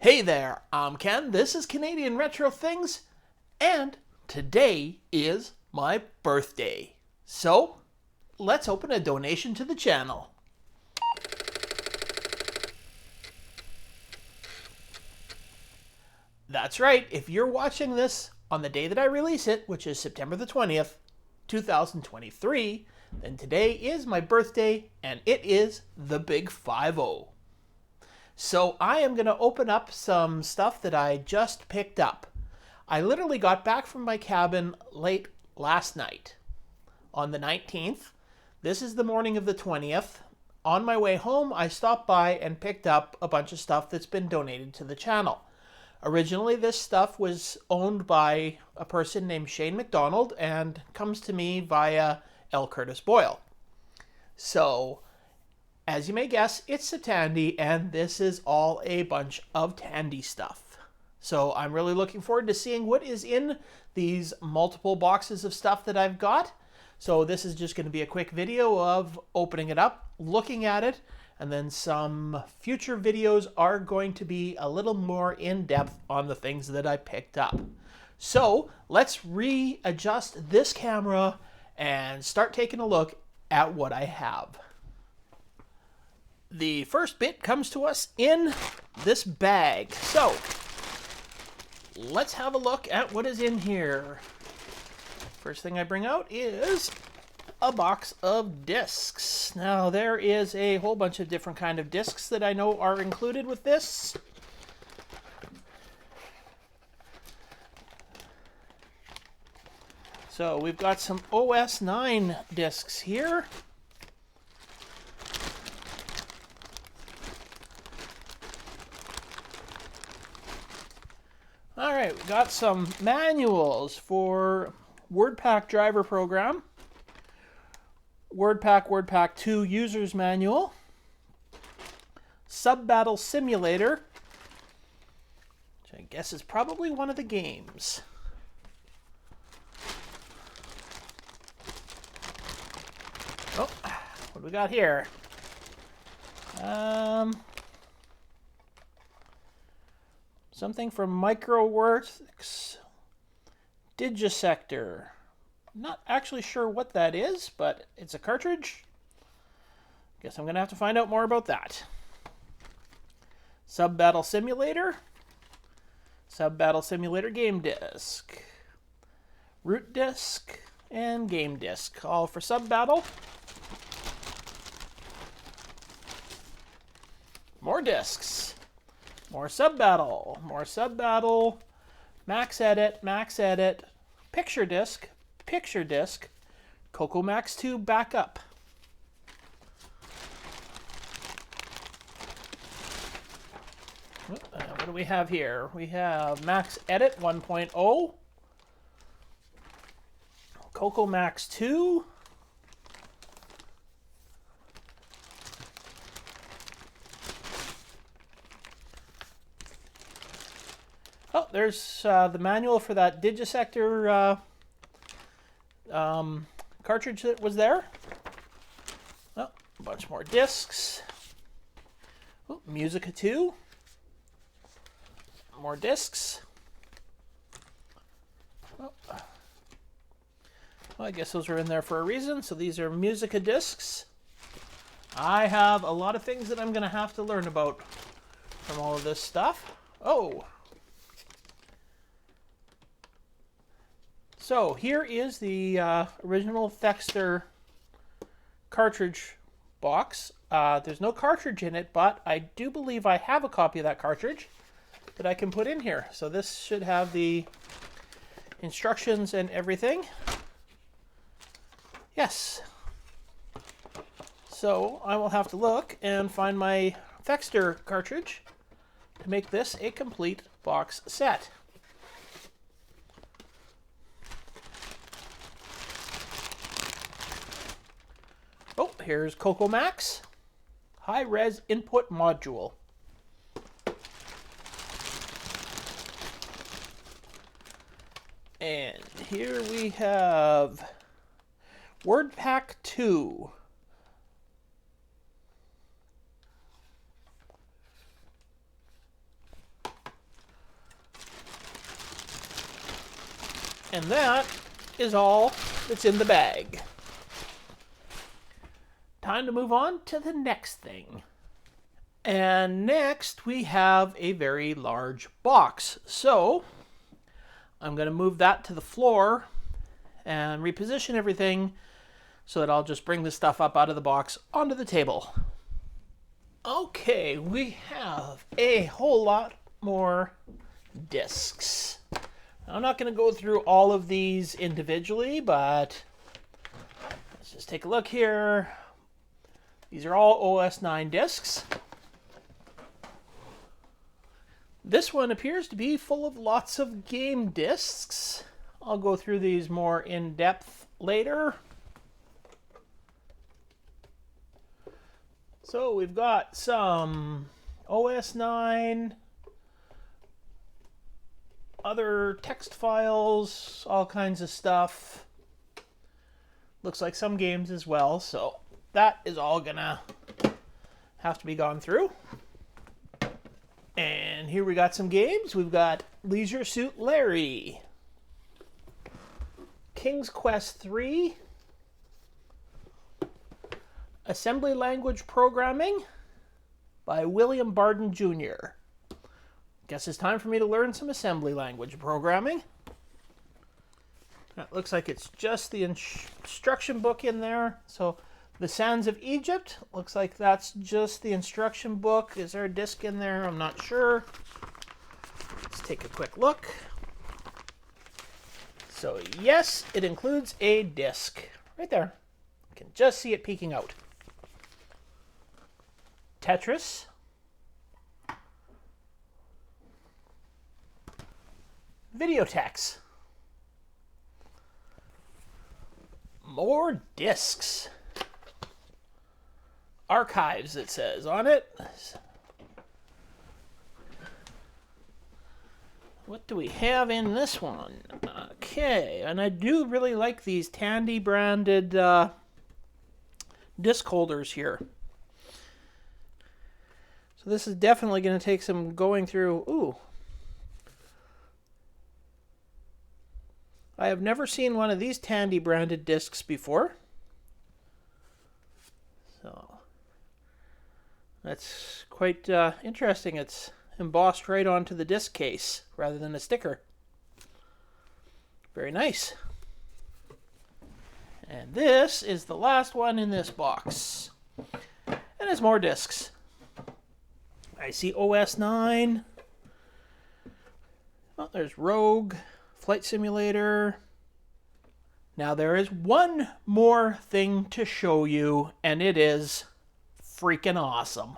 Hey there, I'm Ken. This is Canadian Retro Things, and today is my birthday. So, let's open a donation to the channel. That's right, if you're watching this on the day that I release it, which is September the 20th, 2023, then today is my birthday, and it is the Big 5-0. So I am going to open up some stuff that I just picked up. I literally got back from my cabin late last night on the 19th. This is the morning of the 20th. On my way home, I stopped by and picked up a bunch of stuff that's been donated to the channel. Originally, this stuff was owned by a person named Shane McDonald and comes to me via L. Curtis Boyle. So, as you may guess, it's a Tandy, and this is all a bunch of Tandy stuff. So I'm really looking forward to seeing what is in these multiple boxes of stuff that I've got. So this is just going to be a quick video of opening it up, looking at it, and then some future videos are going to be a little more in-depth on the things that I picked up. So let's readjust this camera and start taking a look at what I have. The first bit comes to us in this bag. So, let's have a look at what is in here. First thing I bring out is a box of discs. Now, there is a whole bunch of different kind of discs that I know are included with this. So, we've got some OS 9 discs here. All right, we got some manuals for WordPack driver program, WordPack 2 user's manual, Sub Battle Simulator, which I guess is probably one of the games. Oh, what do we got here? Something from Microworks Digisector. Not actually sure what that is, but it's a cartridge. Guess I'm going to have to find out more about that. Sub Battle Simulator. Sub Battle Simulator game disc. Root disc and game disc. All for Sub Battle. More discs. More Sub Battle, Max Edit, Picture Disc, Coco Max 2 Backup. What do we have here? We have Max Edit 1.0, Coco Max 2, oh, there's the manual for that Digisector cartridge that was there. Oh, a bunch more discs. Oh, Musica 2. More discs. Oh. Well, I guess those are in there for a reason. So these are Musica discs. I have a lot of things that I'm going to have to learn about from all of this stuff. Oh. So here is the original Thexter cartridge box. There's no cartridge in it, but I do believe I have a copy of that cartridge that I can put in here. So this should have the instructions and everything. Yes. So I will have to look and find my Thexter cartridge to make this a complete box set. Oh, here's Coco Max, high-res input module. And here we have WordPack 2. And that is all that's in the bag. Time to move on to the next thing. And next we have a very large box. So I'm going to move that to the floor and reposition everything so that I'll just bring the stuff up out of the box onto the table. Okay, we have a whole lot more discs. I'm not going to go through all of these individually, but let's just take a look here. These are all OS 9 discs. This one appears to be full of lots of game discs. I'll go through these more in depth later. So we've got some OS 9, other text files, all kinds of stuff. Looks like some games as well, so that is all gonna have to be gone through. And here we got some games. We've got Leisure Suit Larry, King's Quest 3, Assembly Language Programming by William Barden Jr. Guess it's time for me to learn some assembly language programming. That looks like it's just the instruction book in there. So The Sands of Egypt, looks like that's just the instruction book. Is there a disc in there? I'm not sure. Let's take a quick look. So yes, it includes a disc right there. You can just see it peeking out. Tetris. Videotex. More discs. Archives, it says on it. What do we have in this one? Okay, and I do really like these Tandy branded disc holders here. So this is definitely going to take some going through. Ooh. I have never seen one of these Tandy branded discs before. So that's quite interesting. It's embossed right onto the disc case rather than a sticker. Very nice. And this is the last one in this box. And it's more discs. I see OS 9. Oh, there's Rogue, Flight Simulator. Now there is one more thing to show you, and it is freaking awesome.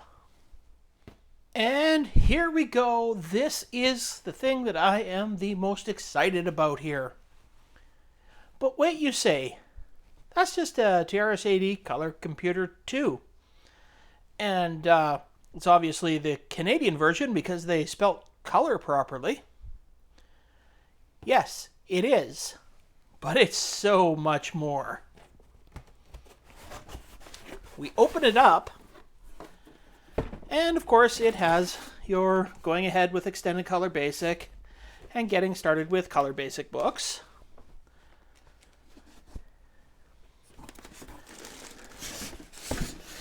And here we go. This is the thing that I am the most excited about here. But wait, you say, that's just a TRS-80 Color Computer 2. And it's obviously the Canadian version because they spelt color properly. Yes, it is. But it's so much more. We open it up, and of course it has your going ahead with Extended Color Basic and getting started with Color Basic books.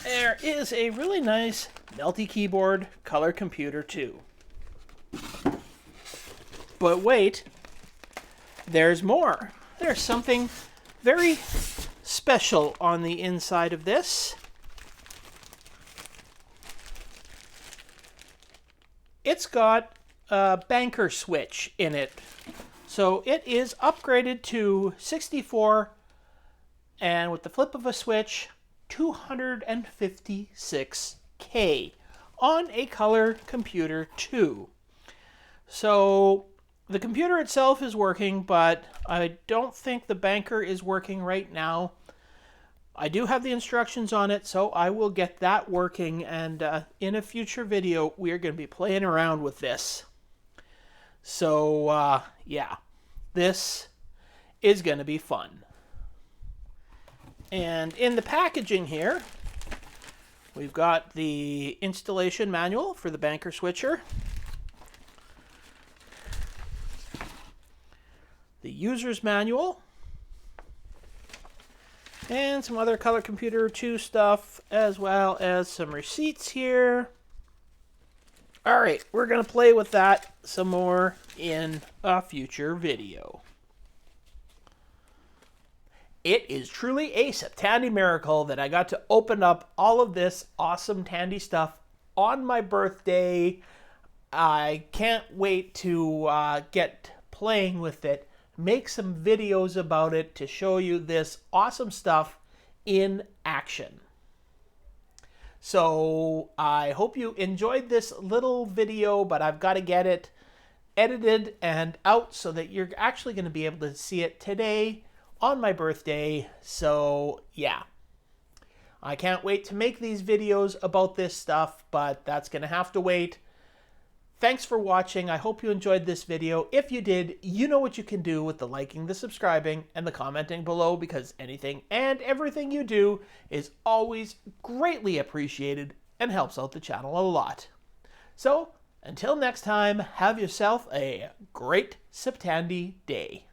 There is a really nice Melty Keyboard Color Computer 2. But wait, there's more. There's something very special on the inside of this. It's got a banker switch in it. So it is upgraded to 64, and with the flip of a switch, 256K on a Color Computer 2. So the computer itself is working, but I don't think the banker is working right now. I do have the instructions on it, so I will get that working, and in a future video, we are going to be playing around with this. So, yeah, this is going to be fun. And in the packaging here, we've got the installation manual for the banker switcher. the user's manual, and some other Color Computer 2 stuff, as well as some receipts here. All right, we're going to play with that some more in a future video. It is truly a Tandy miracle that I got to open up all of this awesome Tandy stuff on my birthday. I can't wait to get playing with it, make some videos about it to show you this awesome stuff in action. So I hope you enjoyed this little video, but I've got to get it edited and out so that you're actually going to be able to see it today on my birthday. So yeah, I can't wait to make these videos about this stuff, but that's going to have to wait. Thanks for watching. I hope you enjoyed this video. If you did, you know what you can do with the liking, the subscribing, and the commenting below, because anything and everything you do is always greatly appreciated and helps out the channel a lot. So, until next time, have yourself a great Septandy day.